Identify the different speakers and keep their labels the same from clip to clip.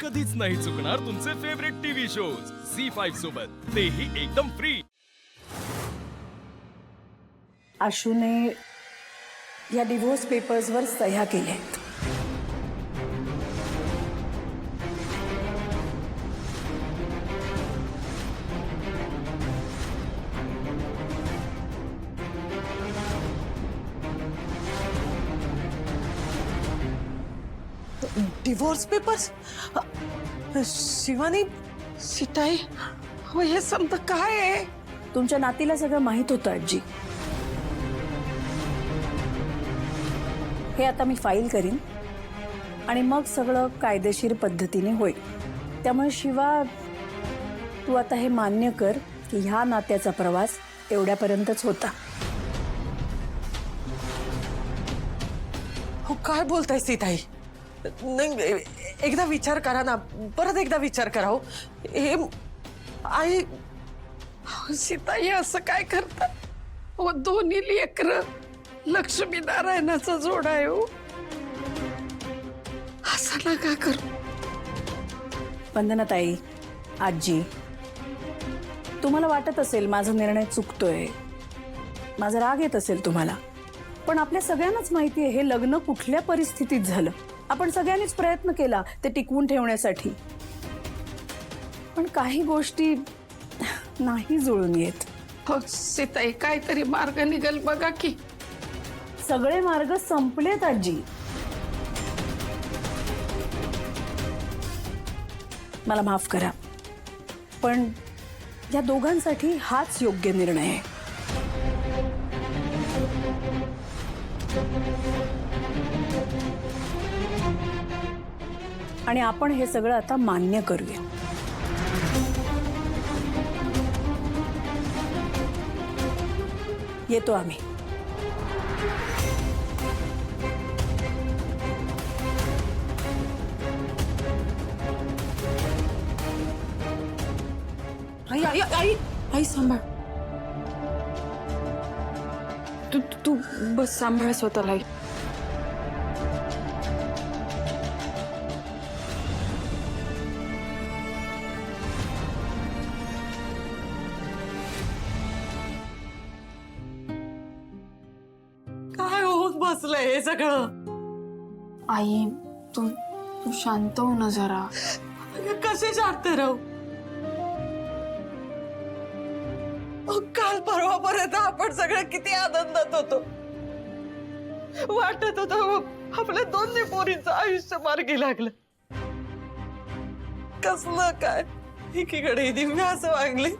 Speaker 1: कधीच नाही चुकणार तुमचे फेवरेट टीव्ही शोज झी5 सोबत, तेही एकदम फ्री।
Speaker 2: आशूने या डिवोर्स पेपर्सवर सह्या केल्या आहेत।
Speaker 3: Divorce papers? शिवानी, सीताई, हो हे समजा काय आहे?
Speaker 2: तुमच्या नातीला सगळं माहित होतं आजी। हे आता मी फाईल करीन आणि मग सगळं कायदेशीर पद्धतीने होईल। त्यामुळे शिवा, तू आता हे मान्य कर की ह्या नात्याचा प्रवास एवढ्यापर्यंतच होता।
Speaker 3: हो काय बोलताय सीताई? नाही, एकदा विचार करा ना, परत एकदा विचार करा। हो हे आई, सीताई असं काय करतात? हो दोन्ही लेकरं लक्ष्मी नारायणाचा जोडा आहे। हो असं नका करू।
Speaker 2: वंदनाताई, आजी, तुम्हाला वाटत असेल माझा निर्णय चुकतोय, माझा राग येत असेल तुम्हाला, पण आपल्या सगळ्यांनाच माहिती आहे हे लग्न कुठल्या परिस्थितीत झालं। आपण सगळ्यांनीच प्रयत्न केला ते टिकवून ठेवण्यासाठी, पण काही गोष्टी नाही जुळून येत।
Speaker 3: हो सीताई, काहीतरी मार्ग निघेल बघा की।
Speaker 2: सगळे मार्ग संपलेत आजी। मला माफ करा, पण या दोघांसाठी हाच योग्य निर्णय आहे। आणि आपण हे सगळं आता मान्य करूया। येतो आम्ही।
Speaker 3: आई आई आई आई सांभाळ, तू तू बस सांभाळ स्वतःला। आई काय होत बसलंय हे सगळं?
Speaker 4: आई, तू तू शांत हो ना जरा।
Speaker 3: कसे शांत राहू? काल परवापर्यंत आपण सगळं किती आनंदात होतो। वाटत होतं आपल्या दोन्ही पोरींचं आयुष्य मार्गी लागलं। कसलं काय, एकीकडे दिव्या असं वागली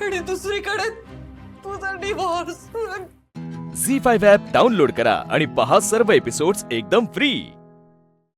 Speaker 3: आणि दुसरीकडे तुझा डिवोर्स।
Speaker 1: झी5 ॲप डाउनलोड करा आणि पहा सर्व एपिसोड्स एकदम फ्री।